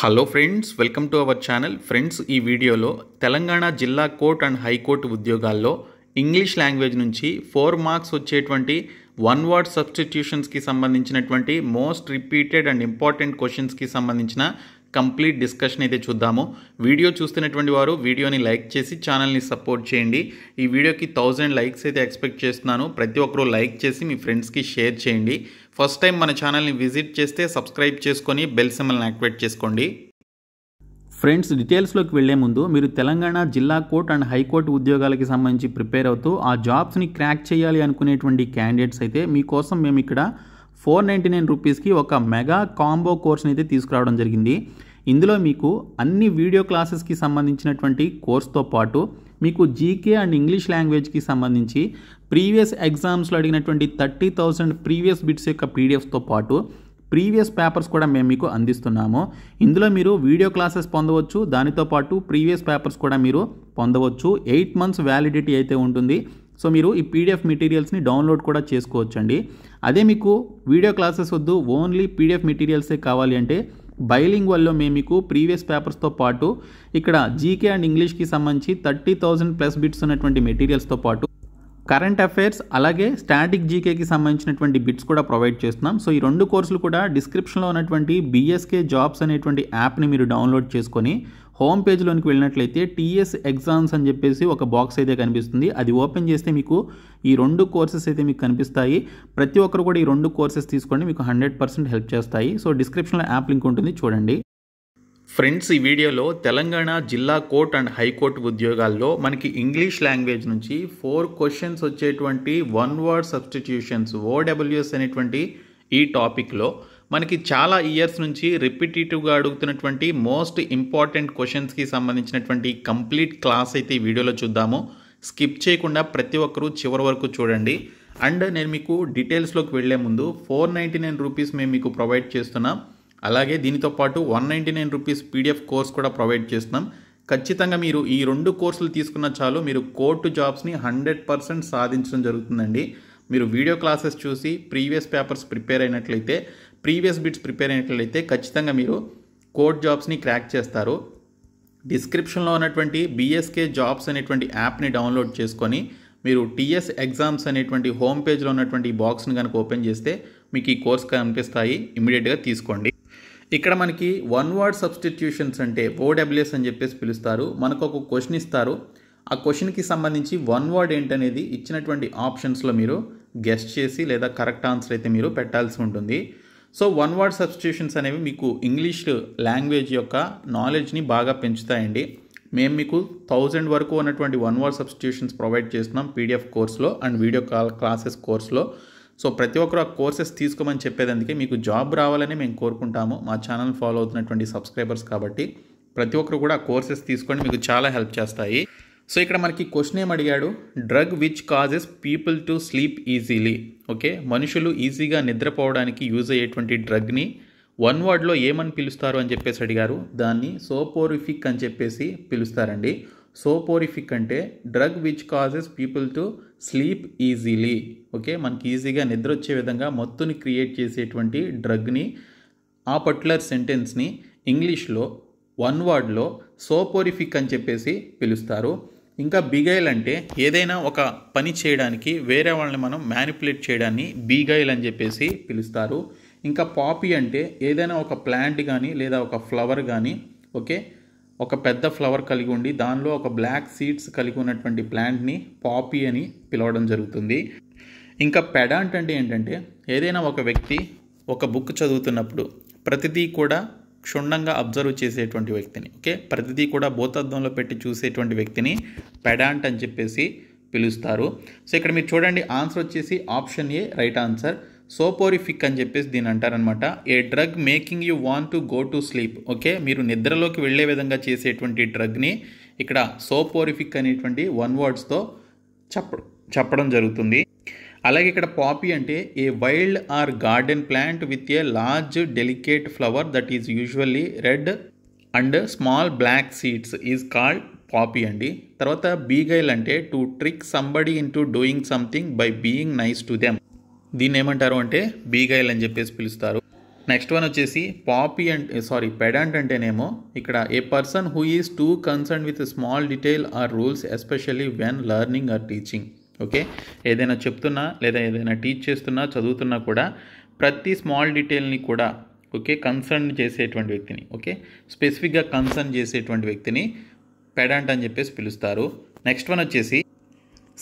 Hello friends, welcome to our channel. Friends, ఈ వీడియోలో తెలంగాణ జిల్లా కోర్ట్ అండ్ హైకోర్టు ఉద్యోగాల్లో ఇంగ్లీష్ లాంగ్వేజ్ నుంచి 4 మార్క్స్ వచ్చేటువంటి వన్ వర్డ్ సబ్స్టిట్యూషన్స్కి సంబంధించినటువంటి మోస్ట్ రిపీటెడ్ అండ్ ఇంపార్టెంట్ క్వశ్చన్స్కి సంబంధించిన కంప్లీట్ డిస్కషన్ అయితే చూద్దాము. వీడియో చూస్తున్నటువంటి వారు వీడియోని లైక్ చేసి ఛానల్ని సపోర్ట్ చేయండి. ఈ వీడియోకి 1000 లైక్స్ అయితే ఎక్స్పెక్ట్ చేస్తున్నాను. ప్రతి ఒక్కరూ లైక్ చేసి మీ ఫ్రెండ్స్కి షేర్ చేయండి. ఫస్ట్ టైం మన ఛానల్ని విజిట్ చేస్తే సబ్స్క్రైబ్ చేసుకొని బెల్ సింబల్ని యాక్టివేట్ చేసుకోండి. ఫ్రెండ్స్, డీటెయిల్స్లోకి వెళ్లే ముందు మీరు తెలంగాణ జిల్లా కోర్ట్ అండ్ హైకోర్టు ఉద్యోగాలకి సంబంధించి ప్రిపేర్ అవుతూ ఆ జాబ్స్ని క్రాక్ చేయాలి అనుకునేటువంటి క్యాండిడేట్స్ అయితే మీకోసం మేము ఇక్కడ 499 రూపీస్కి ఒక మెగా కాంబో కోర్స్ని అయితే తీసుకురావడం జరిగింది. ఇందులో మీకు అన్ని వీడియో క్లాసెస్కి సంబంధించినటువంటి కోర్స్తో పాటు మీకు జీకే అండ్ ఇంగ్లీష్ లాంగ్వేజ్కి సంబంధించి ప్రీవియస్ ఎగ్జామ్స్లో అడిగినటువంటి 30,000 ప్రీవియస్ బిట్స్ యొక్క పీడిఎఫ్స్తో పాటు ప్రీవియస్ పేపర్స్ కూడా మేము మీకు అందిస్తున్నాము. ఇందులో మీరు వీడియో క్లాసెస్ పొందవచ్చు, దానితో పాటు ప్రీవియస్ పేపర్స్ కూడా మీరు పొందవచ్చు. 8 మంత్స్ వ్యాలిడిటీ అయితే ఉంటుంది. సో మీరు ఈ పీడిఎఫ్ మెటీరియల్స్ని డౌన్లోడ్ కూడా చేసుకోవచ్చండి. అదే మీకు వీడియో క్లాసెస్ వద్దు, ఓన్లీ పీడిఎఫ్ మెటీరియల్సే కావాలి అంటే బైలింగ్వల్లో మేము మీకు ప్రీవియస్ పేపర్స్తో పాటు ఇక్కడ జీకే అండ్ ఇంగ్లీష్కి సంబంధించి 30,000 ప్లస్ బిట్స్ ఉన్నటువంటి మెటీరియల్స్తో పాటు కరెంట్ అఫైర్స్ అలాగే స్టాటిక్ జీకేకి సంబంధించినటువంటి బిట్స్ కూడా ప్రొవైడ్ చేస్తున్నాం. సో ఈ 2 కోర్సులు కూడా డిస్క్రిప్షన్లో ఉన్నటువంటి బీఎస్కే జాబ్స్ అనేటువంటి యాప్ని మీరు డౌన్లోడ్ చేసుకొని హోమ్ పేజ్లోనికి వెళ్ళినట్లయితే టీఎస్ ఎగ్జామ్స్ అని చెప్పేసి ఒక బాక్స్ అయితే కనిపిస్తుంది. అది ఓపెన్ చేస్తే మీకు ఈ 2 కోర్సెస్ అయితే మీకు కనిపిస్తాయి. ప్రతి ఒక్కరు కూడా ఈ 2 కోర్సెస్ తీసుకోండి, మీకు 100% హెల్ప్ చేస్తాయి. సో డిస్క్రిప్షన్లో యాప్ లింక్ ఉంటుంది, చూడండి. ఫ్రెండ్స్, ఈ వీడియోలో తెలంగాణ జిల్లా కోర్ట్ అండ్ హైకోర్టు ఉద్యోగాల్లో మనకి ఇంగ్లీష్ లాంగ్వేజ్ నుంచి 4 క్వశ్చన్స్ వచ్చేటువంటి వన్ వర్డ్ సబ్స్టిట్యూషన్స్ ఓడబ్ల్యూఎస్ అనేటువంటి ఈ టాపిక్లో మనకి చాలా ఇయర్స్ నుంచి రిపిటేటివ్గా అడుగుతున్నటువంటి మోస్ట్ ఇంపార్టెంట్ క్వశ్చన్స్కి సంబంధించినటువంటి కంప్లీట్ క్లాస్ అయితే ఈ వీడియోలో చూద్దాము. స్కిప్ చేయకుండా ప్రతి ఒక్కరూ చివరి వరకు చూడండి. అండ్ నేను మీకు డీటెయిల్స్లోకి వెళ్లే ముందు 499 రూపీస్ మేము మీకు ప్రొవైడ్ చేస్తున్నాం. అలాగే దీనితో పాటు 199 రూపీస్ పీడిఎఫ్ కోర్స్ కూడా ప్రొవైడ్ చేస్తున్నాం. ఖచ్చితంగా మీరు ఈ 2 కోర్సులు తీసుకున్న చాలు మీరు కోర్టు జాబ్స్ని 100% సాధించడం జరుగుతుందండి. మీరు వీడియో క్లాసెస్ చూసి ప్రీవియస్ పేపర్స్ ప్రిపేర్ అయినట్లయితే, ప్రీవియస్ బిట్స్ ప్రిపేర్ అయినట్లయితే ఖచ్చితంగా మీరు కోర్ట్ జాబ్స్ని క్రాక్ చేస్తారు. డిస్క్రిప్షన్లో ఉన్నటువంటి బీఎస్కే జాబ్స్ అనేటువంటి యాప్ని డౌన్లోడ్ చేసుకొని మీరు టీఎస్ ఎగ్జామ్స్ అనేటువంటి హోమ్ పేజ్లో ఉన్నటువంటి బాక్స్ని కనుక ఓపెన్ చేస్తే మీకు ఈ కోర్స్ కనిపిస్తాయి. ఇమీడియట్గా తీసుకోండి. ఇక్కడ మనకి వన్ వర్డ్ సబ్స్టిట్యూషన్స్ అంటే ఓడబ్ల్యూఎస్ అని చెప్పేసి పిలుస్తారు. మనకు ఒక క్వశ్చన్ ఇస్తారు. ఆ క్వశ్చన్కి సంబంధించి వన్ వర్డ్ ఏంటనేది ఇచ్చినటువంటి ఆప్షన్స్లో మీరు గెస్ట్ చేసి లేదా కరెక్ట్ ఆన్సర్ అయితే మీరు పెట్టాల్సి ఉంటుంది. సో వన్ వర్డ్ సబ్స్టిట్యూషన్స్ అనేవి మీకు ఇంగ్లీష్ లాంగ్వేజ్ యొక్క నాలెడ్జ్ని బాగా పెంచుతాయండి. మేము మీకు 1000 వరకు ఉన్నటువంటి వన్ వర్డ్ సబ్స్టిట్యూషన్స్ ప్రొవైడ్ చేస్తున్నాం పీడిఎఫ్ కోర్స్లో అండ్ వీడియో క్లాసెస్ కోర్స్లో. సో ప్రతి ఒక్కరు ఆ కోర్సెస్ తీసుకోమని చెప్పేదందుకే మీకు జాబ్ రావాలని మేము కోరుకుంటాము, మా ఛానల్ ఫాలో అవుతున్నటువంటి సబ్స్క్రైబర్స్ కాబట్టి. ప్రతి ఒక్కరు కూడా ఆ కోర్సెస్ తీసుకోండి, మీకు చాలా హెల్ప్ చేస్తాయి. సో ఇక్కడ మనకి క్వశ్చన్ ఏం అడిగాడు, drug which causes people to sleep easily. Okay, మనుషులు ఈజీగా నిద్రపోవడానికి యూజ్ అయ్యేటువంటి డ్రగ్ని వన్ వర్డ్లో ఏమని పిలుస్తారు అని చెప్పేసి అడిగారు. దాన్ని సోపోరిఫిక్ అని చెప్పేసి పిలుస్తారండి. సోపోరిఫిక్ అంటే drug which causes people to sleep easily. Okay, మనకి ఈజీగా నిద్ర వచ్చే విధంగా మత్తుని క్రియేట్ చేసేటువంటి డ్రగ్ని, ఆ పర్టికులర్ సెంటెన్స్ని ఇంగ్లీష్లో వన్ వర్డ్లో సోపోరిఫిక్ అని చెప్పేసి పిలుస్తారు. ఇంకా బిగైల్ అంటే ఏదైనా ఒక పని చేయడానికి వేరే వాళ్ళని మనం మ్యానిపులేట్ చేయడాన్ని బిగైల్ అని చెప్పేసి పిలుస్తారు. ఇంకా పాపీ అంటే ఏదైనా ఒక ప్లాంట్ కానీ లేదా ఒక ఫ్లవర్ కానీ, ఓకే, ఒక పెద్ద ఫ్లవర్ కలిగి ఉండి దానిలో ఒక బ్లాక్ సీడ్స్ కలిగి ఉన్నటువంటి ప్లాంట్ని పాపీ అని పిలవడం జరుగుతుంది. ఇంకా పెడాంట్ అంటే ఏంటంటే ఏదైనా ఒక వ్యక్తి ఒక బుక్ చదువుతున్నప్పుడు ప్రతిదీ కూడా క్షుణ్ణంగా అబ్జర్వ్ చేసేటువంటి వ్యక్తిని, ఓకే, ప్రతిదీ కూడా భూతద్దంలో పెట్టి చూసేటువంటి వ్యక్తిని పెడాంట్ అని చెప్పేసి పిలుస్తారు. సో ఇక్కడ మీరు చూడండి, ఆన్సర్ వచ్చేసి option A right answer. Soporific అని చెప్పేసి దీన్ని అంటారనమాట. A drug making you want to go to sleep. Okay, మీరు నిద్రలోకి వెళ్ళే విధంగా చేసేటువంటి డ్రగ్ని ఇక్కడ సోపోరిఫిక్ అనేటువంటి వన్ వర్డ్స్తో చెప్పడం జరుగుతుంది. అలాగే ఇక్కడ పాపీ అంటే a wild or garden plant with a large delicate flower that is usually red and small black seeds is called poppy అండి. తర్వాత బీగైల్ అంటే to trick somebody into doing something by being nice to them. దీన్ని ఏమంటారు అంటే beguile అని చెప్పేసి పిలుస్తారు. Next one వచ్చేసి పాపీ పెడాంట్ అంటేనేమో ఇక్కడ a person who is too concern with small detail or rules especially when learning are teaching. Okay, ఏదైనా చెప్తున్నా లేదా ఏదైనా టీచ్ చేస్తున్నా చదువుతున్నా కూడా ప్రతి స్మాల్ డీటెయిల్ని కూడా ఓకే కన్సర్న్ చేసేటువంటి వ్యక్తిని, ఓకే స్పెసిఫిక్గా కన్సర్న్ చేసేటువంటి వ్యక్తిని పెడాంట్ అని చెప్పేసి పిలుస్తారు. నెక్స్ట్ వన్ వచ్చేసి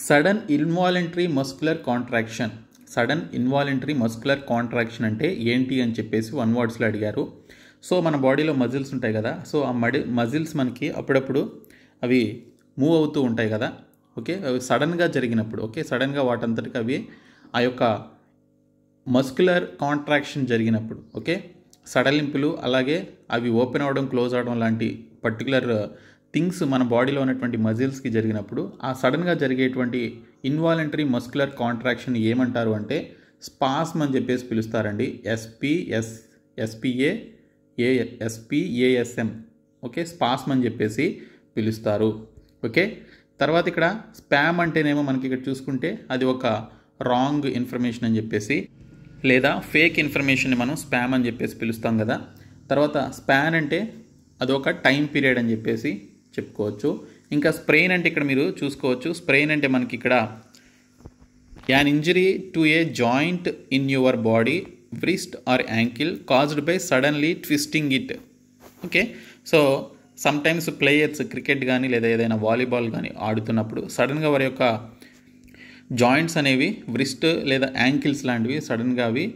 sudden involuntary muscular contraction. Sudden involuntary muscular contraction అంటే ఏంటి అని చెప్పేసి 1 wordsలో అడిగారు. సో మన బాడీలో మజిల్స్ ఉంటాయి కదా, సో ఆ మజిల్స్ మనకి అప్పుడప్పుడు అవి మూవ్ అవుతూ ఉంటాయి కదా, ఓకే అవి సడన్గా జరిగినప్పుడు, ఓకే సడన్గా వాటంతటికి అవి ఆ యొక్క మస్కులర్ కాంట్రాక్షన్ జరిగినప్పుడు, ఓకే సడలింపులు అలాగే అవి ఓపెన్ అవ్వడం క్లోజ్ అవ్వడం లాంటి పర్టికులర్ థింగ్స్ మన బాడీలో ఉన్నటువంటి మజిల్స్కి జరిగినప్పుడు ఆ సడన్గా జరిగేటువంటి ఇన్వాలంటరీ మస్కులర్ కాంట్రాక్షన్ ఏమంటారు అంటే స్పాస్మ్ అని చెప్పేసి పిలుస్తారండి. SPASM ఓకే స్పాస్మ్ అని చెప్పేసి పిలుస్తారు. ఓకే, తర్వాత ఇక్కడ స్పామ్ అంటేనేమో మనకి ఇక్కడ చూసుకుంటే అది ఒక రాంగ్ ఇన్ఫర్మేషన్ అని చెప్పేసి లేదా ఫేక్ ఇన్ఫర్మేషన్ని మనం స్పామ్ అని చెప్పేసి పిలుస్తాం కదా. తర్వాత స్పాన్ అంటే అదొక టైం పీరియడ్ అని చెప్పేసి చెప్పుకోవచ్చు. ఇంకా స్ప్రెయిన్ అంటే ఇక్కడ మీరు చూసుకోవచ్చు, స్ప్రెయిన్ అంటే మనకి ఇక్కడ an injury to a joint in your body wrist or ankle caused by suddenly twisting it. Okay, so sometimes players cricket కానీ లేదా ఏదైనా వాలీబాల్ కానీ ఆడుతున్నప్పుడు సడన్గా వారి యొక్క జాయింట్స్ అనేవి వ్రిస్ట్ లేదా యాంకిల్స్ లాంటివి సడన్గా అవి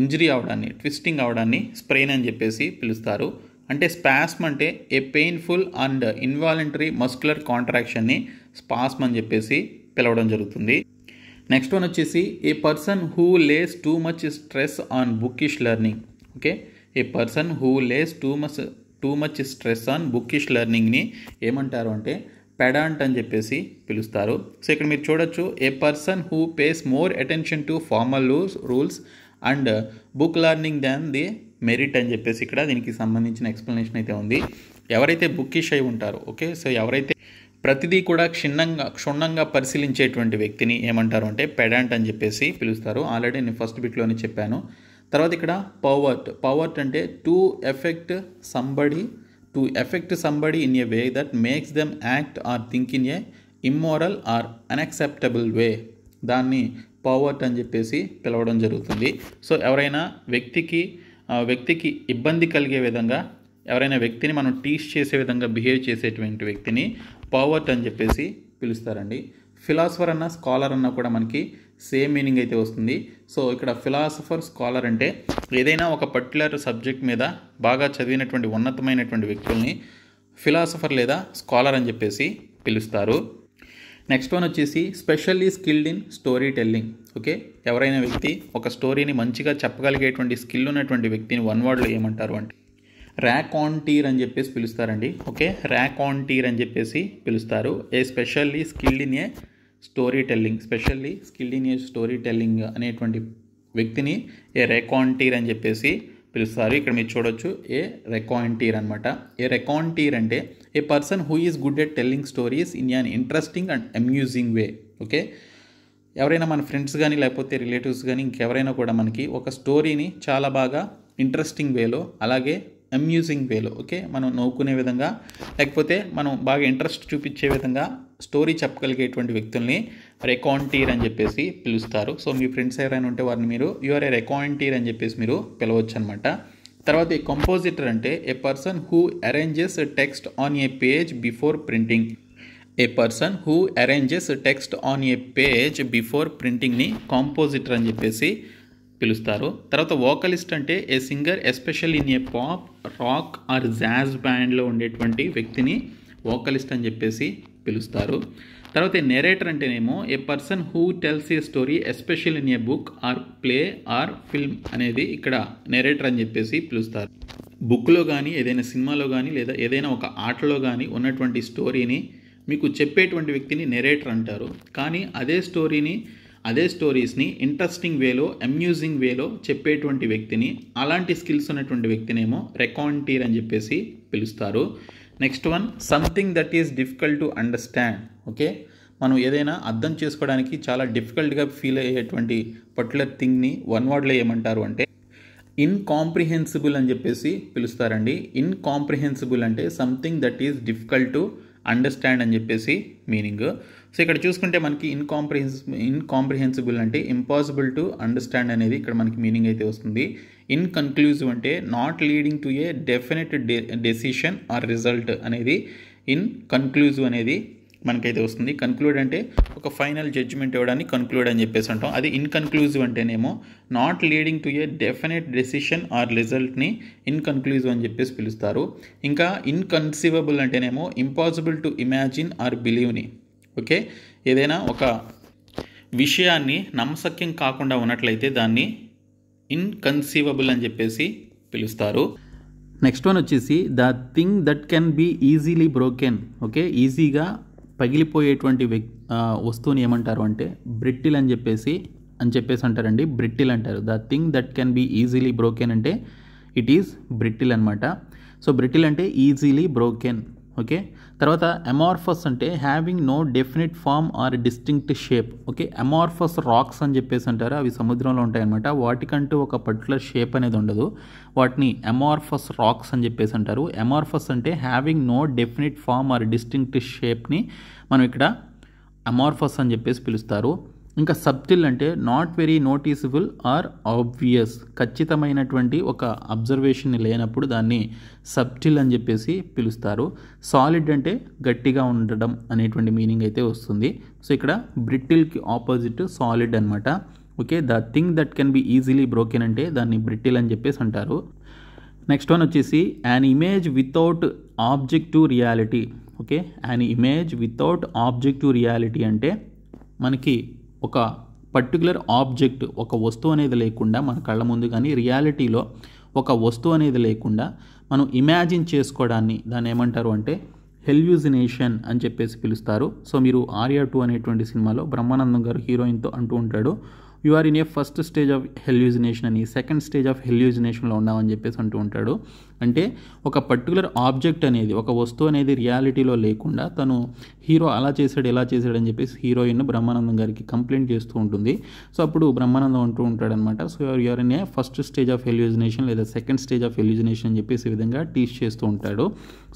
ఇంజరీ అవడాన్ని ట్విస్టింగ్ అవడాన్ని స్ప్రెయిన్ అని చెప్పేసి పిలుస్తారు. అంటే స్పాస్మ్ అంటే a painful and involuntary muscular కాంట్రాక్షన్ని స్పాస్మ్ అని చెప్పేసి పిలవడం జరుగుతుంది. నెక్స్ట్ వన్ వచ్చేసి a person who lays too much stress on bookish learning. Okay, a person who lays too much stress on bookish లెర్నింగ్ని ఏమంటారు అంటే పెడాంట్ అని చెప్పేసి పిలుస్తారు. సో ఇక్కడ మీరు చూడొచ్చు a person who pays more attention to formal rules and book learning than the merit అని చెప్పేసి ఇక్కడ దీనికి సంబంధించిన ఎక్స్ప్లెనేషన్ అయితే ఉంది. ఎవరైతే బుక్కిష్ అయి ఉంటారో, ఓకే సో ఎవరైతే ప్రతిదీ కూడా క్షుణ్ణంగా పరిశీలించేటువంటి వ్యక్తిని ఏమంటారు అంటే పెడాంట్ అని చెప్పేసి పిలుస్తారు. ఆల్రెడీ నేను ఫస్ట్ బిట్లోనే చెప్పాను. తర్వాత ఇక్కడ పవర్ట్ అంటే to affect somebody in a way that makes them act or think in a immoral or unacceptable way, దాన్ని పవర్ట్ అని చెప్పేసి పిలవడం జరుగుతుంది. సో ఎవరైనా వ్యక్తికి ఇబ్బంది కలిగే విధంగా ఎవరైనా వ్యక్తిని మనం టీచ్ చేసే విధంగా బిహేవ్ చేసేటువంటి వ్యక్తిని పవర్ట్ అని చెప్పేసి పిలుస్తారండి. ఫిలాసఫర్ అన్న స్కాలర్ అన్న కూడా మనకి సేమ్ మీనింగ్ అయితే వస్తుంది. సో ఇక్కడ ఫిలాసఫర్ స్కాలర్ అంటే ఏదైనా ఒక పర్టికులర్ సబ్జెక్ట్ మీద బాగా చదివినటువంటి ఉన్నతమైనటువంటి వ్యక్తుల్ని ఫిలాసఫర్ లేదా స్కాలర్ అని చెప్పేసి పిలుస్తారు. నెక్స్ట్ వన్ వచ్చేసి specially skilled in story telling. Okay, ఎవరైనా వ్యక్తి ఒక స్టోరీని మంచిగా చెప్పగలిగేటువంటి స్కిల్ ఉన్నటువంటి వ్యక్తిని 1 wordలో ఏమంటారు అంటే ర్యాకాంటీర్ అని చెప్పేసి పిలుస్తారండి. ఓకే, ర్యాకాంటీర్ అని చెప్పేసి పిలుస్తారు. A specially skilled in a story telling అనేటువంటి వ్యక్తిని ఏ ర్యాకాంటీర్ అని చెప్పేసి పిలుస్తారు. ఇక్కడ మీరు చూడొచ్చు ఏ ర్యాకాంటీర్ అనమాట. ఏ ర్యాకాంటీర్ అంటే a person who is good at telling stories in an interesting and amusing way. Okay, ఎవరైనా మన ఫ్రెండ్స్ కానీ లేకపోతే రిలేటివ్స్ కానీ ఇంకెవరైనా కూడా మనకి ఒక స్టోరీని చాలా బాగా ఇంట్రెస్టింగ్ వేలో అలాగే అమ్యూజింగ్ వేలో, ఓకే మనం నవ్వుకునే విధంగా లేకపోతే మనం బాగా ఇంట్రెస్ట్ చూపించే విధంగా స్టోరీ చెప్పగలిగేటువంటి వ్యక్తుల్ని ర్యాకాంటీర్ అని చెప్పేసి పిలుస్తారు. సో మీ ఫ్రెండ్స్ ఎవరైనా ఉంటే వారిని మీరు యూఆర్ ఏ ర్యాకాంటీర్ అని చెప్పేసి మీరు పిలవచ్చు అనమాట. తర్వాత ఈ కంపోజిటర్ అంటే a person who arranges text on a page before printing. A person who arranges text on a page before ప్రింటింగ్ని కాంపోజిటర్ అని చెప్పేసి పిలుస్తారు. తర్వాత వోకలిస్ట్ అంటే a singer especial in a pop, rock or jazz బ్యాండ్లో ఉండేటువంటి వ్యక్తిని వోకలిస్ట్ అని చెప్పేసి పిలుస్తారు. తర్వాత నెరేటర్ అంటేనేమో a person who tells a story especial in a book or play or film అనేది ఇక్కడ నెరేటర్ అని చెప్పేసి పిలుస్తారు. బుక్లో కానీ ఏదైనా సినిమాలో కానీ లేదా ఏదైనా ఒక ఆటలో కానీ ఉన్నటువంటి స్టోరీని మీకు చెప్పేటువంటి వ్యక్తిని నెరేటర్ అంటారు. కానీ అదే స్టోరీస్ని ఇంట్రెస్టింగ్ వేలో అమ్యూజింగ్ వేలో చెప్పేటువంటి వ్యక్తిని, అలాంటి స్కిల్స్ ఉన్నటువంటి వ్యక్తినేమో ర్యాకాంటీర్ అని చెప్పేసి పిలుస్తారు. Next one something that is difficult to understand. Okay, మనం ఏదైనా అర్థం చేసుకోవడానికి చాలా డిఫికల్ట్గా ఫీల్ అయ్యేటువంటి పర్టికులర్ థింగ్ని 1 wordలో ఏమంటారు అంటే ఇన్కాంప్రిహెన్సిబుల్ అని చెప్పేసి పిలుస్తారండి. ఇన్కాంప్రిహెన్సిబుల్ అంటే something that is difficult to understand అని చెప్పేసి మీనింగ్. సో ఇక్కడ చూసుకుంటే మనకి ఇన్కాంప్రిహెన్సిబుల్ అంటే ఇంపాసిబుల్ టు అండర్స్టాండ్ అనేది ఇక్కడ మనకి మీనింగ్ అయితే వస్తుంది. ఇన్కన్క్లూజివ్ అంటే not leading to a definite decision or result అనేది ఇన్కన్క్లూజివ్ అనేది మనకైతే వస్తుంది. కన్క్లూడ్ అంటే ఒక ఫైనల్ జడ్జిమెంట్ ఇవ్వడాన్ని కన్క్లూడ్ అని చెప్పేసి అంటాం. అది ఇన్కన్క్లూజివ్ అంటేనేమో not leading to a definite decision or రిజల్ట్ని ఇన్కన్క్లూజివ్ అని చెప్పేసి పిలుస్తారు. ఇంకా ఇన్కన్సీవబుల్ అంటేనేమో ఇంపాసిబుల్ టు ఇమాజిన్ ఆర్ బిలీవ్ని. ఓకే, ఏదైనా ఒక విషయాన్ని నమ్మశక్యం కాకుండా ఉన్నట్లయితే దాన్ని ఇన్కన్సీవబుల్ అని చెప్పేసి పిలుస్తారు. నెక్స్ట్ వన్ వచ్చేసి the thing that can be easily broken. Okay, ఈజీగా పగిలిపోయేటువంటి వస్తువుని ఏమంటారు అంటే బ్రిటిల్ అని చెప్పేసి అంటారండి. బ్రిటిల్ అంటారు. The thing that can be easily broken అంటే ఇట్ ఈజ్ బ్రిటిల్ అనమాట. సో బ్రిటిల్ అంటే ఈజీలీ బ్రోకెన్. ఓకే, తర్వాత అమార్ఫస్ అంటే having no definite form or distinct shape. Okay, amorphous rocks అని చెప్పేసి అంటారు. అవి సముద్రంలో ఉంటాయన్నమాట. వాటికంటూ ఒక పర్టికులర్ షేప్ అనేది ఉండదు. వాటిని అమార్ఫస్ రాక్స్ అని చెప్పేసి అంటారు. అమార్ఫస్ అంటే having no definite form or distinct షేప్ని మనం ఇక్కడ అమార్ఫస్ అని చెప్పేసి పిలుస్తారు. ఇంకా సబ్టిల్ అంటే not very noticeable or obvious. ఖచ్చితమైనటువంటి ఒక అబ్జర్వేషన్ లేనప్పుడు దాన్ని సబ్టిల్ అని చెప్పేసి పిలుస్తారు. సాలిడ్ అంటే గట్టిగా ఉండడం అనేటువంటి మీనింగ్ అయితే వస్తుంది. సో ఇక్కడ బ్రిటిల్కి ఆపోజిట్ సాలిడ్ అనమాట. Okay, the thing that can be easily broken అంటే దాన్ని బ్రిటిల్ అని చెప్పేసి అంటారు. నెక్స్ట్ వన్ వచ్చేసి an image without objective reality. Okay, an image without objective reality అంటే మనకి ఒక పర్టికులర్ ఆబ్జెక్ట్, ఒక వస్తువు అనేది లేకుండా మన కళ్ళ ముందు కానీ రియాలిటీలో ఒక వస్తువు అనేది లేకుండా మనం ఇమాజిన్ చేసుకోవడాన్ని దాన్ని ఏమంటారు అంటే హెల్యూజినేషన్ అని చెప్పేసి పిలుస్తారు. సో మీరు ఆర్యా 2 అనేటువంటి సినిమాలో బ్రహ్మానందం గారు హీరోయిన్తో అంటూ ఉంటాడు, you are in a first stage of hallucination అని, సెకండ్ స్టేజ్ ఆఫ్ హెల్యూజినేషన్లో ఉన్నామని చెప్పేసి అంటూ ఉంటాడు. అంటే ఒక పర్టికులర్ ఆబ్జెక్ట్ అనేది, ఒక వస్తువు అనేది రియాలిటీలో లేకుండా తను హీరో అలా చేశాడు ఇలా చేశాడు అని చెప్పేసి హీరోయిన్ బ్రహ్మానందం గారికి కంప్లైంట్ చేస్తూ ఉంటుంది. సో అప్పుడు బ్రహ్మానందం అంటూ ఉంటాడనమాట, so you are in a first stage of hallucination లేదా సెకండ్ స్టేజ్ ఆఫ్ హెల్యూజినేషన్ అని చెప్పేసి ఈ విధంగా టీచ్ చేస్తూ ఉంటాడు.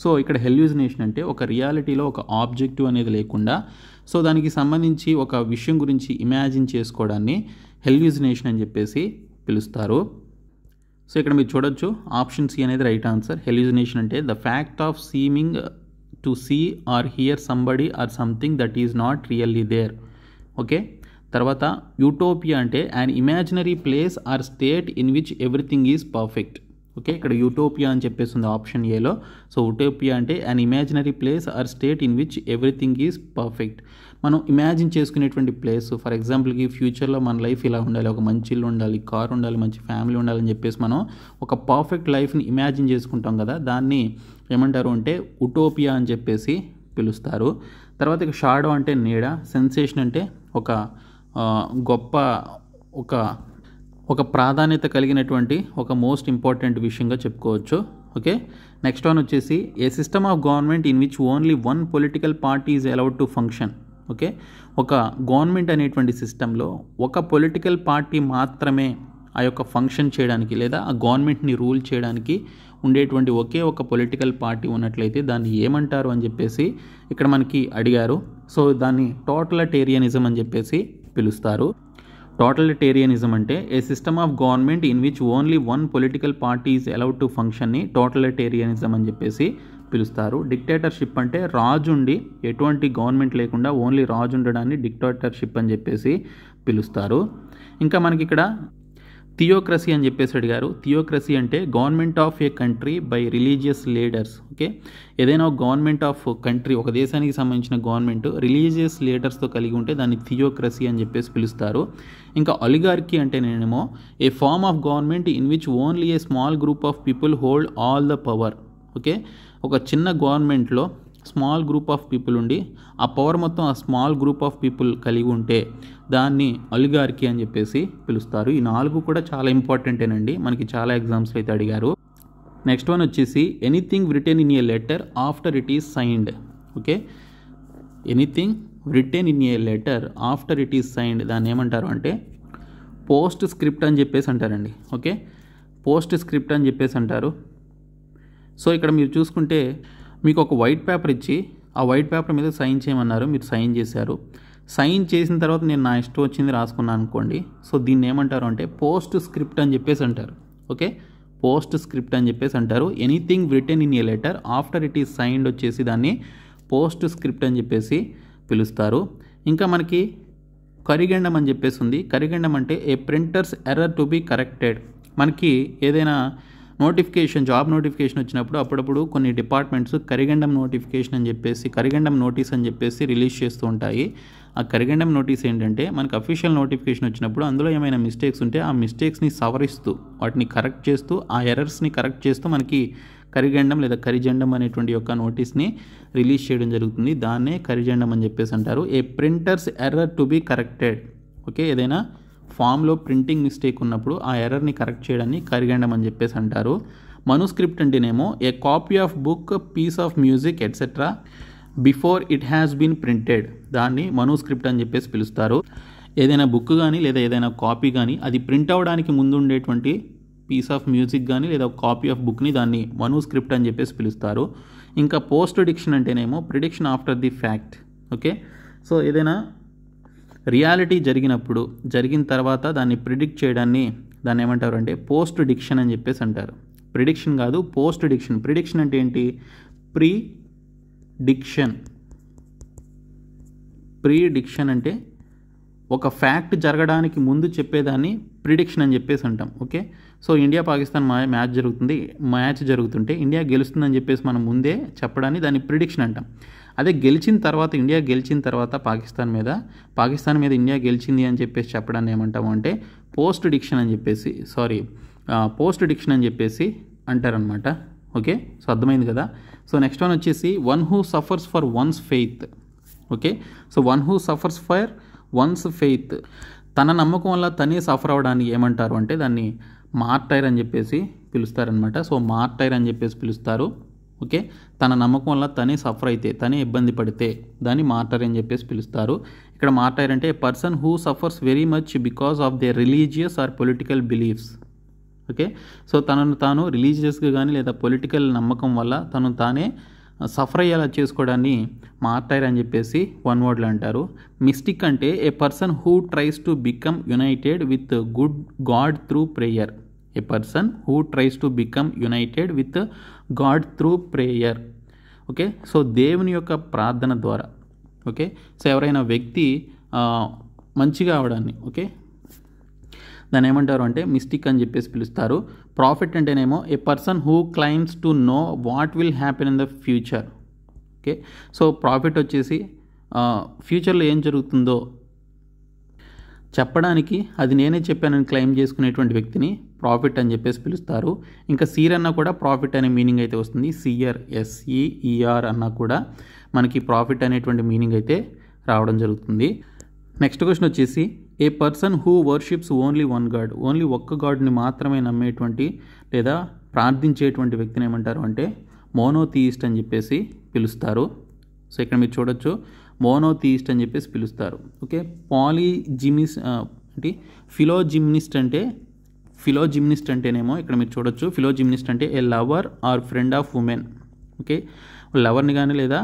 సో ఇక్కడ హెల్యూజినేషన్ అంటే ఒక రియాలిటీలో ఒక ఆబ్జెక్టివ్ అనేది లేకుండా సో దానికి సంబంధించి ఒక విషయం గురించి ఇమాజిన్ చేసుకోవడాన్ని హెల్యూజినేషన్ అని చెప్పేసి పిలుస్తారు. సో ఇక్కడ మీరు చూడొచ్చు ఆప్షన్ సి అనేది రైట్ ఆన్సర్. హెల్యూజినేషన్ అంటే the fact of seeming to see or hear somebody or something that is not really there. Okay, తర్వాత యూటోపియా అంటే an imaginary place or state in which everything is perfect. Okay, ఇక్కడ utopia అని చెప్పేస్తుంది option ఏలో. So utopia అంటే an imaginary place or state in which everything is perfect. మనం imagine చేసుకునేటువంటి place, for ఎగ్జాంపుల్కి ఫ్యూచర్లో మన లైఫ్ ఇలా ఉండాలి, ఒక మంచి ఇల్లు ఉండాలి, కార్ ఉండాలి, మంచి ఫ్యామిలీ ఉండాలని చెప్పేసి మనం ఒక పర్ఫెక్ట్ లైఫ్ని ఇమాజిన్ చేసుకుంటాం కదా, దాన్ని ఏమంటారు అంటే ఉటోపియా అని చెప్పేసి పిలుస్తారు. తర్వాత ఇక షాడో అంటే నీడ, సెన్సేషన్ అంటే ఒక గొప్ప ఒక ప్రాధాన్యత కలిగినటువంటి ఒక మోస్ట్ ఇంపార్టెంట్ విషయంగా చెప్పుకోవచ్చు. ఓకే, నెక్స్ట్ వన్ వచ్చేసి a system of government in which only one political party is allowed to function. Okay, ఒక గవర్నమెంట్ అనేటువంటి సిస్టంలో ఒక పొలిటికల్ పార్టీ మాత్రమే ఆ యొక్క ఫంక్షన్ చేయడానికి లేదా ఆ గవర్నమెంట్ని రూల్ చేయడానికి ఉండేటువంటి ఒకే ఒక పొలిటికల్ పార్టీ ఉన్నట్లయితే దాన్ని ఏమంటారు అని చెప్పేసి ఇక్కడ మనకి అడిగారు. సో దాన్ని టోటలిటేరియనిజం అని చెప్పేసి పిలుస్తారు. టోటలిటేరియనిజం అంటే a system of government in which only one political party is allowed to ఫంక్షన్ని టోటలిటేరియనిజం అని చెప్పేసి పిలుస్తారు. డిక్టేటర్షిప్ అంటే రాజు ఉండి ఎటువంటి గవర్నమెంట్ లేకుండా ఓన్లీ రాజు ఉండడాన్ని డిక్టేటర్షిప్ అని చెప్పేసి పిలుస్తారు. ఇంకా మనకి ఇక్కడ థియోక్రసీ అని చెప్పేసి అడిగారు. థియోక్రసీ అంటే government of A country by religious leaders. Okay, ఏదైనా ఒక గవర్నమెంట్ ఆఫ్ కంట్రీ, ఒక దేశానికి సంబంధించిన గవర్నమెంట్ రిలీజియస్ లీడర్స్తో కలిగి ఉంటే దాన్ని థియోక్రసీ అని చెప్పేసి పిలుస్తారు. ఇంకా ఒలిగార్కీ అంటే నేనేమో a form of government in which only a small group of people hold all the power. Okay, ఒక చిన్న గవర్నమెంట్లో స్మాల్ గ్రూప్ ఆఫ్ పీపుల్ ఉండి ఆ పవర్ మొత్తం ఆ స్మాల్ గ్రూప్ ఆఫ్ పీపుల్ కలిగి ఉంటే దాన్ని ఒలిగార్కీ అని చెప్పేసి పిలుస్తారు. ఈ 4 కూడా చాలా ఇంపార్టెంటేనండి, మనకి చాలా ఎగ్జామ్స్లో అయితే అడిగారు. నెక్స్ట్ వన్ వచ్చేసి anything written in a letter after it is signed. Okay, anything written in a letter after it is signed దాన్ని ఏమంటారు అంటే పోస్ట్ స్క్రిప్ట్ అని చెప్పేసి అంటారండి. ఓకే, పోస్ట్ స్క్రిప్ట్ అని చెప్పేసి అంటారు. సో ఇక్కడ మీరు చూసుకుంటే మీకు ఒక వైట్ పేపర్ ఇచ్చి ఆ వైట్ పేపర్ మీద సైన్ చేయమన్నారు, మీరు సైన్ చేశారు. సైన్ చేసిన తర్వాత నేను నా ఇష్టం వచ్చింది రాసుకున్నాను అనుకోండి. సో దీన్ని ఏమంటారు అంటే పోస్ట్ స్క్రిప్ట్ అని చెప్పేసి అంటారు. ఓకే, పోస్ట్ స్క్రిప్ట్ అని చెప్పేసి అంటారు. Anything written in a letter after it is signed వచ్చేసి దాన్ని పోస్ట్ స్క్రిప్ట్ అని చెప్పేసి పిలుస్తారు. ఇంకా మనకి కరిగెండం అని చెప్పేసి ఉంది. కరిగెండం అంటే a printer's error to be corrected. మనకి ఏదైనా నోటిఫికేషన్, జాబ్ నోటిఫికేషన్ వచ్చినప్పుడు అప్పుడప్పుడు కొన్ని డిపార్ట్మెంట్స్ కరిగెండం నోటిఫికేషన్ అని చెప్పేసి, కరిగెండం నోటీస్ అని చెప్పేసి రిలీజ్ చేస్తూ ఉంటాయి. ఆ కరిగెండం నోటీస్ ఏంటంటే మనకి అఫీషియల్ నోటిఫికేషన్ వచ్చినప్పుడు అందులో ఏమైనా మిస్టేక్స్ ఉంటే ఆ మిస్టేక్స్ని సవరిస్తూ వాటిని కరెక్ట్ చేస్తూ ఆ ఎర్రర్స్ని కరెక్ట్ చేస్తూ మనకి కరిగెండం లేదా కరిజెండం అనేటువంటి యొక్క నోటీస్ని రిలీజ్ చేయడం జరుగుతుంది. దాన్నే కరిజెండం అని చెప్పేసి అంటారు. A printer's error to be corrected. Okay, ఏదైనా ఫామ్లో ప్రింటింగ్ మిస్టేక్ ఉన్నప్పుడు ఆ ఎర్రర్ని కరెక్ట్ చేయడాన్ని కరిగెండం అని చెప్పేసి అంటారు. మనుస్క్రిప్ట్ అంటేనేమో a copy of book, piece of music etcetera before it has been printed. దాన్ని మనుస్క్రిప్ట్ అని చెప్పేసి పిలుస్తారు. ఏదైనా బుక్ కానీ లేదా ఏదైనా కాపీ కానీ అది ప్రింట్ అవ్వడానికి ముందు ఉండేటువంటి పీస్ ఆఫ్ మ్యూజిక్ కానీ లేదా కాపీ ఆఫ్ బుక్ని దాన్ని మనుస్క్రిప్ట్ అని చెప్పేసి పిలుస్తారు. ఇంకా పోస్ట్ డిక్షన్ అంటేనేమో prediction after the fact. Okay, so ఏదైనా రియాలిటీ జరిగిన తర్వాత దాన్ని ప్రిడిక్ట్ చేయడాన్ని దాన్ని ఏమంటారు అంటే పోస్ట్ డిక్షన్ అని చెప్పేసి అంటారు. ప్రిడిక్షన్ కాదు, పోస్ట్ డిక్షన్. ప్రిడిక్షన్ అంటే ఏంటి? ప్రీ డిక్షన్ అంటే ఒక ఫ్యాక్ట్ జరగడానికి ముందు చెప్పేదాన్ని ప్రిడిక్షన్ అని చెప్పేసి అంటాం. Okay, so India Pakistan match జరుగుతుంటే ఇండియా గెలుస్తుందని చెప్పేసి మనం ముందే చెప్పడాన్ని దాన్ని ప్రిడిక్షన్ అంటాం. అదే ఇండియా గెలిచిన తర్వాత పాకిస్తాన్ మీద ఇండియా గెలిచింది అని చెప్పేసి చెప్పడాన్ని ఏమంటాము అంటే పోస్ట్ డిక్షన్ అని చెప్పేసి అంటారనమాట. ఓకే, సో అర్థమైంది కదా. సో నెక్స్ట్ వన్ వచ్చేసి one who suffers for once faith. Okay, so one who suffers for once faith, తన నమ్మకం వల్ల తనే సఫర్ అవ్వడాన్ని ఏమంటారు అంటే దాన్ని మార్టైర్ అని చెప్పేసి పిలుస్తారనమాట. సో మార్టైర్ అని చెప్పేసి పిలుస్తారు. ఓకే, తన నమ్మకం వల్ల తనే సఫర్ అయితే, తనే ఇబ్బంది పడితే దాన్ని మార్టైర్ అని చెప్పేసి పిలుస్తారు. ఇక్కడ మార్టైర్ అంటే a person who suffers very much because of their religious or political beliefs. Okay, so తనను తాను రిలీజియస్గా కానీ లేదా పొలిటికల్ నమ్మకం వల్ల తానే సఫర్ అయ్యేలా చేసుకోవడాన్ని మార్టైర్ అని చెప్పేసి వన్ వర్డ్లో అంటారు. మిస్టిక్ అంటే a person who tries to become united with good God through prayer. A person who tries to become united with God through prayer. Okay, so దేవుని యొక్క ప్రార్థన ద్వారా. ఓకే, సో ఎవరైనా వ్యక్తి మంచిగా అవడాన్ని దాన్ని ఏమంటారు అంటే మిస్టిక్ అని చెప్పేసి పిలుస్తారు. ప్రాఫిట్ అంటేనేమో a person who claims to know what will happen in the future. Okay, so prophet వచ్చేసి ఫ్యూచర్లో ఏం జరుగుతుందో చెప్పడానికి అది నేనే చెప్పానని క్లెయిమ్ చేసుకునేటువంటి వ్యక్తిని ప్రాఫిట్ అని చెప్పేసి పిలుస్తారు. ఇంకా సీర్ అన్నా కూడా ప్రాఫిట్ అనే మీనింగ్ అయితే వస్తుంది. సిఆర్ SEER అన్నా కూడా మనకి ప్రాఫిట్ అనేటువంటి మీనింగ్ అయితే రావడం జరుగుతుంది. నెక్స్ట్ క్వశ్చన్ వచ్చేసి a person who worships only one god. Only ఒక్క గాడ్ని మాత్రమే నమ్మేటువంటి లేదా ప్రార్థించేటువంటి వ్యక్తిని ఏమంటారు అంటే మోనోథియిస్ట్ అని చెప్పేసి పిలుస్తారు. సో ఇక్కడ మీరు చూడొచ్చు మోనోథియిస్ట్ అని చెప్పేసి పిలుస్తారు. ఓకే, ఫిలోజిమ్నిస్ట్ అంటేనేమో ఇక్కడ మీరు చూడొచ్చు ఫిలోజిమ్నిస్ట్ అంటే a lover or friend of women. Okay, లవర్ని కానీ లేదా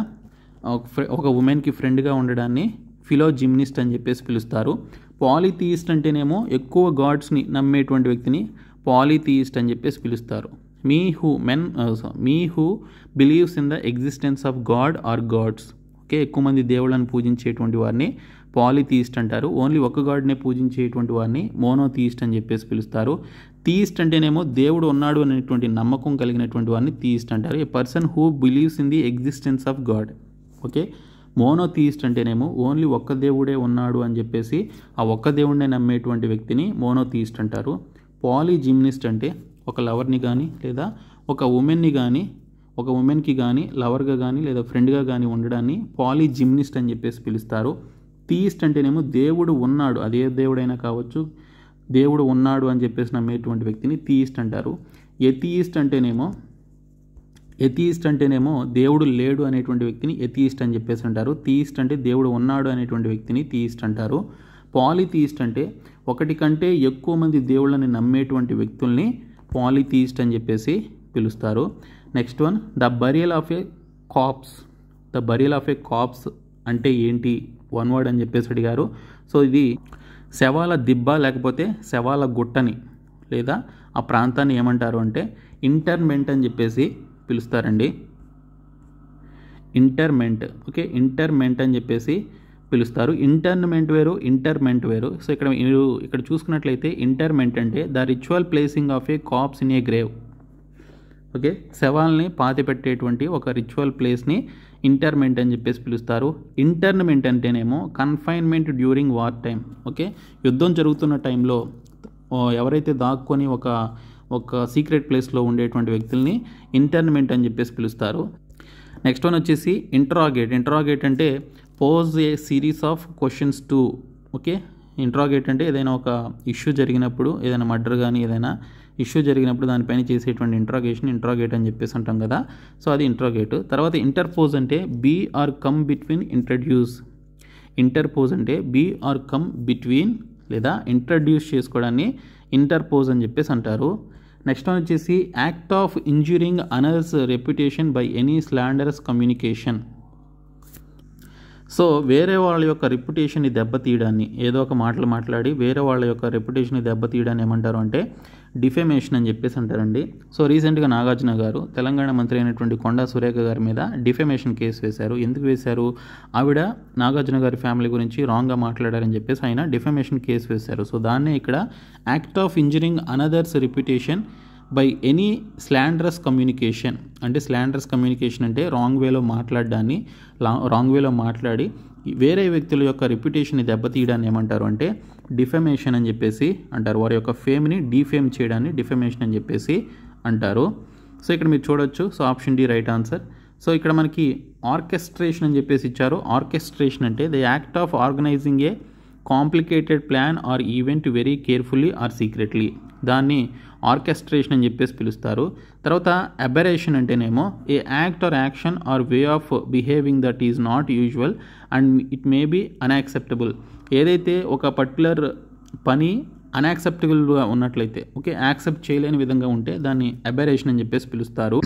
ఒక ఉమెన్కి ఫ్రెండ్గా ఉండడాన్ని ఫిలోజిమ్నిస్ట్ అని చెప్పేసి పిలుస్తారు. పాలిథియిస్ట్ అంటేనేమో ఎక్కువ గాడ్స్ని నమ్మేటువంటి వ్యక్తిని పాలిథియిస్ట్ అని చెప్పేసి పిలుస్తారు. Me who believes in the existence of God or gods. Okay, ఎక్కువ మంది దేవుళ్ళని పూజించేటువంటి వారిని పాలిథియిస్ట్ అంటారు. ఓన్లీ ఒక గాడ్నే పూజించేటువంటి వారిని మోనోథియిస్ట్ అని చెప్పేసి పిలుస్తారు. థియిస్ట్ అంటేనేమో దేవుడు ఉన్నాడు అనేటువంటి నమ్మకం కలిగినటువంటి వారిని థియిస్ట్ అంటారు. A person who believes in the existence of God. Okay, monotheist అంటేనేమో ఓన్లీ ఒక్క దేవుడే ఉన్నాడు అని చెప్పేసి ఆ ఒక్క దేవుడినే నమ్మేటువంటి వ్యక్తిని మోనోథియిస్ట్ అంటారు. పాలిజిమ్నిస్ట్ అంటే ఒక లవర్ని కానీ లేదా ఒక ఉమెన్కి కానీ లవర్గా కానీ లేదా ఫ్రెండ్గా కానీ ఉండడాన్ని పాలిజిమ్నిస్ట్ అని చెప్పేసి పిలుస్తారు. థియిస్ట్ అంటేనేమో దేవుడు ఉన్నాడు, అదే దేవుడైనా కావచ్చు, దేవుడు ఉన్నాడు అని చెప్పేసి నమ్మేటువంటి వ్యక్తిని థియిస్ట్ అంటారు. ఎథియిస్ట్ అంటేనేమో దేవుడు లేడు అనేటువంటి వ్యక్తిని ఎథియిస్ట్ అని చెప్పేసి అంటారు. థియిస్ట్ అంటే దేవుడు ఉన్నాడు అనేటువంటి వ్యక్తిని థియిస్ట్ అంటారు. పాలిథియిస్ట్ అంటే ఒకటి కంటే ఎక్కువ మంది దేవుళ్ళని నమ్మేటువంటి వ్యక్తుల్ని పాలిథీస్ట్ అని చెప్పేసి పిలుస్తారు. Next one, the burial of a corpse. The burial of a corpse అంటే ఏంటి, వన్ వర్డ్ అని చెప్పేసి అడిగారు. సో ఇది శవాల దిబ్బ లేకపోతే శవాల గుట్టని లేదా ఆ ప్రాంతాన్ని ఏమంటారు అంటే ఇంటర్మెంట్ అని చెప్పేసి పిలుస్తారండి. ఇంటర్మెంట్, ఓకే, ఇంటర్మెంట్ అని చెప్పేసి పిలుస్తారు. ఇంటర్మెంట్ వేరు, ఇంటర్మెంట్ వేరు. సో ఇక్కడ చూసుకున్నట్లయితే ఇంటర్మెంట్ అంటే the ritual placing of a corpse in a grave. Okay, శవాల్ని పాతి పెట్టేటువంటి ఒక రిచువల్ ప్లేస్ని ఇంటర్మెంట్ అని చెప్పేసి పిలుస్తారు. ఇంటర్మెంట్ అంటేనేమో confinement during war time. Okay, యుద్ధం జరుగుతున్న టైంలో ఎవరైతే దాక్కొని ఒక సీక్రెట్ ప్లేస్లో ఉండేటువంటి వ్యక్తుల్ని ఇంటర్మెంట్ అని చెప్పేసి పిలుస్తారు. నెక్స్ట్ వన్ వచ్చేసి ఇంట్రాగేట్. ఇంట్రాగేట్ అంటే pose A series of questions to. Okay, interrogate అంటే ఏదైనా ఒక ఇష్యూ జరిగినప్పుడు, ఏదైనా మర్డర్ కానీ ఏదైనా ఇష్యూ జరిగినప్పుడు దానిపైన చేసేటువంటి ఇంట్రాగేట్ అని చెప్పేసి అంటాం కదా. సో అది ఇంట్రాగేట్. తర్వాత ఇంటర్పోజ్ అంటే be or come between introduce. Interpose అంటే బీ ఆర్ కమ్ బిట్వీన్ లేదా ఇంట్రడ్యూస్ చేసుకోవడాన్ని ఇంటర్పోజ్ అని చెప్పేసి అంటారు. నెక్స్ట్ వన్ వచ్చేసి act of injuring another's reputation by any slanderous communication. So వేరే వాళ్ళ యొక్క రెప్యుటేషన్ని దెబ్బతీయడాన్ని, ఏదో ఒక మాటలు మాట్లాడి వేరే వాళ్ళ యొక్క రెప్యుటేషన్ని దెబ్బతీయడాన్ని ఏమంటారు అంటే డిఫెమేషన్ అని చెప్పేసి అంటారండి. సో రీసెంట్గా నాగార్జున గారు తెలంగాణ మంత్రి అయినటువంటి కొండా సురేఖ గారి మీద డిఫెమేషన్ కేసు వేశారు. ఎందుకు వేశారు? ఆవిడ నాగార్జున గారి ఫ్యామిలీ గురించి రాంగ్గా మాట్లాడారని చెప్పేసి ఆయన డిఫెమేషన్ కేసు వేశారు. సో దాన్నే ఇక్కడ act of injuring another's reputation by any slanderous communication. అంటే స్లాండరస్ కమ్యూనికేషన్ అంటే రాంగ్ వేలో మాట్లాడడాన్ని, రాంగ్ వేలో మాట్లాడి వేరే వ్యక్తుల యొక్క రెప్యుటేషన్ని దెబ్బతీయడాన్ని ఏమంటారు అంటే డిఫెమేషన్ అని చెప్పేసి అంటారు. వారి యొక్క ఫేమ్ని డిఫేమ్ చేయడాన్ని డిఫెమేషన్ అని చెప్పేసి అంటారు. సో ఇక్కడ మీరు చూడొచ్చు. So option D right answer. So ఇక్కడ మనకి ఆర్కెస్ట్రేషన్ అని చెప్పేసి ఇచ్చారు. ఆర్కెస్ట్రేషన్ అంటే the act of organising a complicated plan or event very carefully or secretly. దాన్ని ఆర్కెస్ట్రేషన్ అని చెప్పేసి పిలుస్తారు. తర్వాత అబరేషన్ అంటేనేమో a act or action or way of behaving that is not usual and it may be unacceptable. ఏదైతే ఒక particular పని అన్యాక్సెప్టబుల్గా ఉన్నట్లయితే, ఓకే, యాక్సెప్ట్ చేయలేని విధంగా ఉంటే దాన్ని అబరేషన్ అని చెప్పేసి పిలుస్తారు.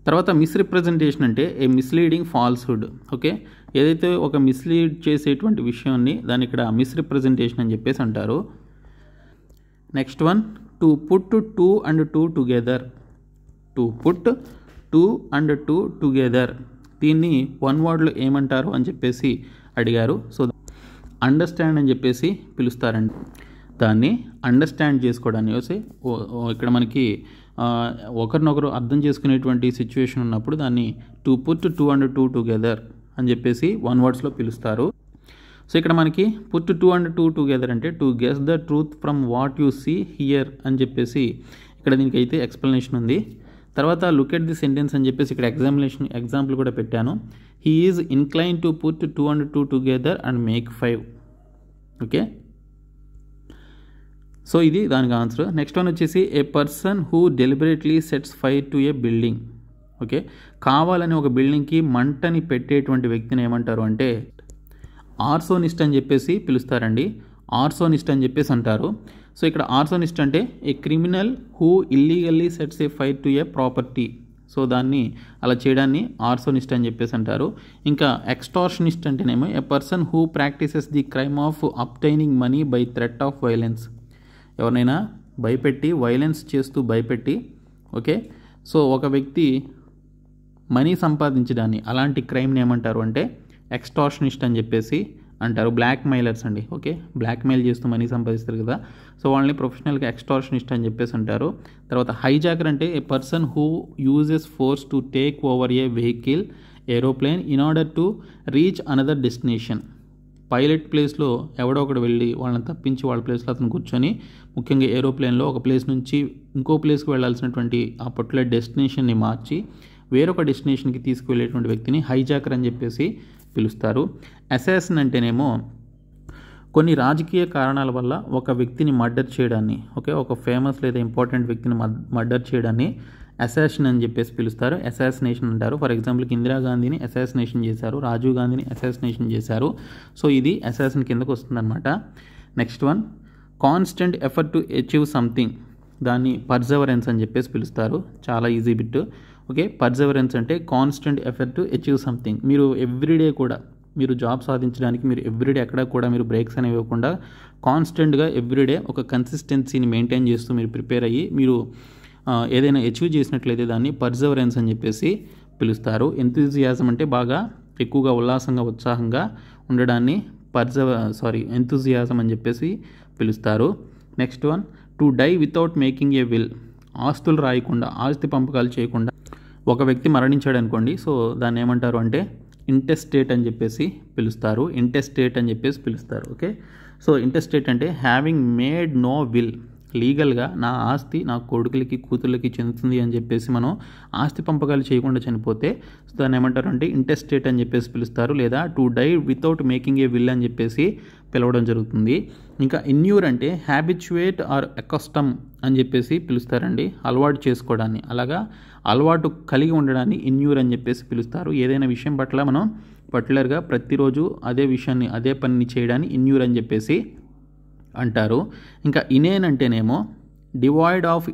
తర్వాత మిస్రిప్రజెంటేషన్ అంటే ఏ మిస్లీడింగ్ ఫాల్స్హుడ్. ఓకే, ఏదైతే ఒక మిస్లీడ్ చేసేటువంటి విషయాన్ని దాన్ని ఇక్కడ మిస్రిప్రజెంటేషన్ అని చెప్పేసి అంటారు. Next one, to put two and two together. To put two and two together, దీన్ని వన్ వర్డ్లో ఏమంటారు అని చెప్పేసి అడిగారు. సో అండర్స్టాండ్ అని చెప్పేసి పిలుస్తారండి. దాన్ని అండర్స్టాండ్ చేసుకోవడాన్ని ఇక్కడ మనకి ఒకరినొకరు అర్థం చేసుకునేటువంటి సిచ్యువేషన్ ఉన్నప్పుడు దాన్ని to put two and two together అని చెప్పేసి వన్ వర్డ్స్లో పిలుస్తారు. సో ఇక్కడ మనకి put two and two together అంటే to guess the truth from what you see hear అని చెప్పేసి ఇక్కడ దీనికి అయితే ఎక్స్ప్లెనేషన్ ఉంది. తర్వాత లుక్ ఎట్ ది సెంటెన్స్ అని చెప్పేసి ఇక్కడ ఎగ్జాంపుల్ కూడా పెట్టాను. He is incline to put two and two together and make 5. Okay, so ఇది దానికి ఆన్సర్. నెక్స్ట్ వన్ వచ్చేసి a person who deliberately sets fire to a building. Okay, కావాలని ఒక బిల్డింగ్కి మంటని పెట్టేటువంటి వ్యక్తిని ఏమంటారు అంటే ఆర్సోనిస్ట్ అని చెప్పేసి పిలుస్తారండి. ఆర్సోనిస్ట్ అని చెప్పేసి అంటారు. సో ఇక్కడ ఆర్సోనిస్ట్ అంటే a criminal who illegally sets a fire to a property. So దాన్ని అలా చేయడాన్ని ఆర్సోనిస్ట్ అని చెప్పేసి అంటారు. ఇంకా ఎక్స్టార్షనిస్ట్ అంటేనేమో a person who practises the crime of obtaining money by threat of violence. ఎవరినైనా భయపెట్టి, వైలెన్స్ చేస్తూ భయపెట్టి, ఓకే, సో ఒక వ్యక్తి మనీ సంపాదించడాన్ని, అలాంటి క్రైమ్ని ఏమంటారు అంటే ఎక్స్టార్షనిస్ట్ అని చెప్పేసి అంటారు. బ్లాక్ మెయిలర్స్ అండి. ఓకే, బ్లాక్ మెయిల్ చేస్తూ మనీ సంపాదిస్తారు కదా, సో వాళ్ళని ప్రొఫెషనల్గా ఎక్స్టార్షనిస్ట్ అని చెప్పేసి అంటారు. తర్వాత హైజాకర్ అంటే a person who uses force to take over a vehicle, aeroplane in order to reach another destination. Pilot ప్లేస్లో ఎవడో ఒకడు వెళ్ళి వాళ్ళని తప్పించి వాళ్ళ ప్లేస్లో అతను కూర్చొని, ముఖ్యంగా ఏరోప్లేన్లో ఒక ప్లేస్ నుంచి ఇంకో ప్లేస్కి వెళ్ళాల్సినటువంటి ఆ పర్టికులర్ డెస్టినేషన్ని మార్చి వేరొక డెస్టినేషన్కి తీసుకువెళ్ళేటువంటి వ్యక్తిని హైజాకర్ అని చెప్పేసి పిలుస్తారు. అసాసిన్ అంటేనేమో కొన్ని రాజకీయ కారణాల వల్ల ఒక వ్యక్తిని మర్డర్ చేయడాన్ని, ఓకే, ఒక ఫేమస్ లేదా ఇంపార్టెంట్ వ్యక్తిని మర్డర్ చేయడాన్ని అసాసిన్ అని చెప్పేసి పిలుస్తారు. అసాసినేషన్ అంటారు. ఫర్ ఎగ్జాంపుల్కి ఇందిరాగాంధీని అసాసినేషన్ చేశారు, రాజీవ్ గాంధీని అసాసినేషన్ చేశారు. సో ఇది అసాసిన్ కిందకు వస్తుందన్నమాట. Next one, constant effort to achieve something. దాన్ని పర్జెవరెన్స్ అని చెప్పేసి పిలుస్తారు. చాలా ఈజీ బిట్. ఓకే, పర్జెవరెన్స్ అంటే constant effort to achieve something. మీరు ఎవ్రీడే కూడా మీరు జాబ్ సాధించడానికి మీరు ఎవ్రీడే ఎక్కడ కూడా మీరు బ్రేక్స్ అనేవి ఇవ్వకుండా కాన్స్టెంట్గా ఎవ్రీడే ఒక కన్సిస్టెన్సీని మెయింటైన్ చేస్తూ మీరు ప్రిపేర్ అయ్యి మీరు ఏదైనా అచీవ్ చేసినట్లయితే దాన్ని పర్జెవరెన్స్ అని చెప్పేసి పిలుస్తారు. ఎంతూజియాజం అంటే బాగా ఎక్కువగా ఉల్లాసంగా ఉత్సాహంగా ఉండడాన్ని ఎంతూజియాజం అని చెప్పేసి పిలుస్తారు. Next one, to die without making a will. ఆస్తులు రాయకుండా, ఆస్తి పంపకాలు చేయకుండా ఒక వ్యక్తి మరణించాడు అనుకోండి, సో దాన్ని ఏమంటారు అంటే ఇంటెస్టేట్ అని చెప్పేసి పిలుస్తారు. ఓకే, సో ఇంటెస్టేట్ అంటే హ్యావింగ్ మేడ్ నో విల్. లీగల్గా నా ఆస్తి నా కొడుకులకి కూతుర్లకి చెందుతుంది అని చెప్పేసి మనం ఆస్తి పంపకాలు చేయకుండా చనిపోతే సో దాన్ని ఏమంటారు అంటే ఇంటెస్టేట్ అని చెప్పేసి పిలుస్తారు. లేదా to die without making a will అని చెప్పేసి పిలవడం జరుగుతుంది. ఇంకా ఇన్యూర్ అంటే హ్యాబిచువేట్ ఆర్ అకస్టమ్ అని చెప్పేసి పిలుస్తారండి. అలవాటు చేసుకోవడాన్ని, అలాగా అలవాటు కలిగి ఉండడాన్ని ఇన్యూర్ అని చెప్పేసి పిలుస్తారు. ఏదైనా విషయం పట్ల మనం పర్టికులర్గా ప్రతిరోజు అదే విషయాన్ని అదే పనిని చేయడాన్ని ఇన్యూర్ అని చెప్పేసి అంటారు. ఇంకా ఇనేన్ అంటేనేమో డివాయిడ్ ఆఫ్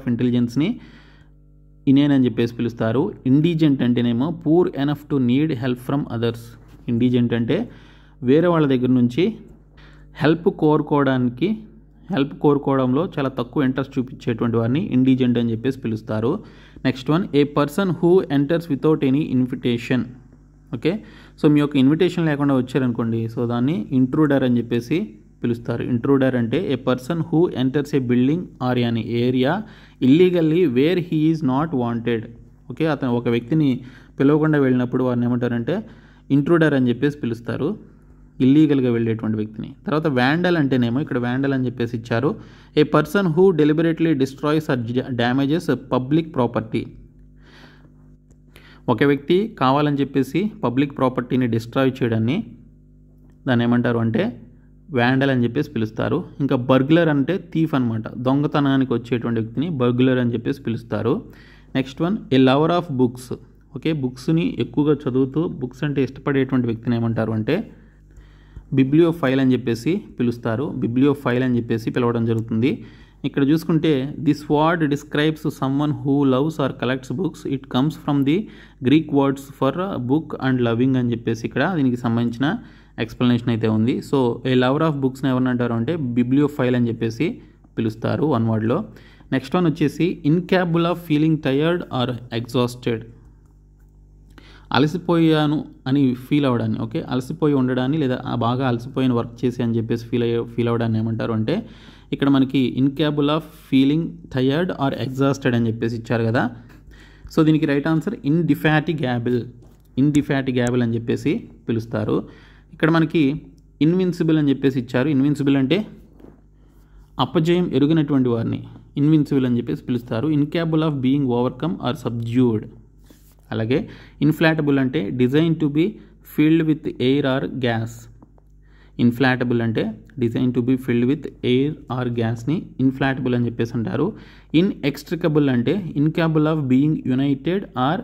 ఇంటెలిజెన్స్ని ఇనేన్ అని చెప్పేసి పిలుస్తారు. ఇండిజెంట్ అంటేనేమో poor enough to need help from others. Indigent అంటే వేరే వాళ్ళ దగ్గర నుంచి హెల్ప్ కోరుకోవడంలో చాలా తక్కువ ఇంట్రెస్ట్ చూపించేటువంటి వారిని ఇండిజెంట్ అని చెప్పేసి పిలుస్తారు. Next one, a person who enters without any invitation. Okay, so మీ యొక్క ఇన్విటేషన్ లేకుండా వచ్చారనుకోండి, సో దాన్ని ఇంట్రూడర్ అని చెప్పేసి పిలుస్తారు. ఇంట్రూడర్ అంటే a person who enters a building or an area illegally where he is not wanted. Okay, అతను ఒక వ్యక్తిని పిలవకుండా వెళ్ళినప్పుడు వారిని ఏమంటారంటే ఇంట్రూడర్ అని చెప్పేసి పిలుస్తారు, ఇల్లీగల్గా వెళ్ళేటువంటి వ్యక్తిని. తర్వాత వ్యాండల్ అంటేనేమో ఇక్కడ వ్యాండల్ అని చెప్పేసి ఇచ్చారు. A person who deliberately destroys or damages public property. ఒక వ్యక్తి కావాలని చెప్పేసి పబ్లిక్ ప్రాపర్టీని డిస్ట్రాయ్ చేయడాన్ని దాన్ని ఏమంటారు అంటే వ్యాండల్ అని చెప్పేసి పిలుస్తారు. ఇంకా బర్గ్లర్ అంటే థీఫ్ అనమాట, దొంగతనానికి వచ్చేటువంటి వ్యక్తిని బర్గ్లర్ అని చెప్పేసి పిలుస్తారు. Next one, a lover of books. Okay, బుక్స్ని ఎక్కువగా చదువుతూ బుక్స్ అంటే ఇష్టపడేటువంటి వ్యక్తిని ఏమంటారు అంటే బిబ్లియోఫైల్ అని చెప్పేసి పిలుస్తారు. బిబ్లియోఫైల్ అని చెప్పేసి పిలవడం జరుగుతుంది. ఇక్కడ చూసుకుంటే this word describes someone who loves or collects books. It comes from the Greek words for book and loving అని చెప్పేసి ఇక్కడ దీనికి సంబంధించిన ఎక్స్ప్లెనేషన్ అయితే ఉంది. సో ఏ లవర్ ఆఫ్ బుక్స్ని ఎవరిని అంటారు అంటే బిబ్లియోఫైల్ అని చెప్పేసి పిలుస్తారు వన్ వర్డ్లో. నెక్స్ట్ వన్ వచ్చేసి incapable of feeling tired or exhausted. అలసిపోయాను అని ఫీల్ అవ్వడాన్ని, ఓకే, అలసిపోయి ఉండడాన్ని లేదా బాగా అలసిపోయిన వర్క్ చేసి అని చెప్పేసి ఫీల్ అవ్వడాన్ని ఏమంటారు అంటే ఇక్కడ మనకి incapable of feeling tired or exhausted అని చెప్పేసి ఇచ్చారు కదా. సో దీనికి రైట్ ఆన్సర్ ఇండిఫాటిగబుల్ అని చెప్పేసి పిలుస్తారు. ఇక్కడ మనకి ఇన్విన్సిబుల్ అని చెప్పేసి ఇచ్చారు. ఇన్విన్సిబుల్ అంటే అపజయం ఎరుగినటువంటి వారిని ఇన్విన్సిబుల్ అని చెప్పేసి పిలుస్తారు. Incapable of being overcome or subdued. అలాగే ఇన్ఫ్లాటబుల్ అంటే design to be filled with air or gas. Inflatable అంటే design to be filled with air or గ్యాస్ని ఇన్ఫ్లాటబుల్ అని చెప్పేసి అంటారు. ఇన్ఎక్స్ట్రికబుల్ అంటే incapable of being united or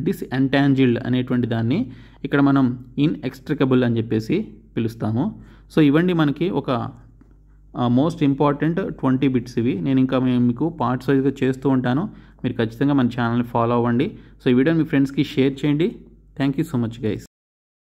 disentangled అనేటువంటి దాన్ని ఇక్కడ మనం ఇన్ఎక్స్ట్రికబుల్ అని చెప్పేసి పిలుస్తాము. సో ఇవండి మనకి ఒక మోస్ట్ ఇంపార్టెంట్ 20 బిట్స్ ఇవి. నేను ఇంకా మీకు పార్ట్స్ వైజ్గా చేస్తూ ఉంటాను. మీరు ఖచ్చితంగా మన ఛానల్ని ఫాలో అవ్వండి. సో ఈ వీడియోని మీ ఫ్రెండ్స్కి షేర్ చేయండి. Thank you so much guys.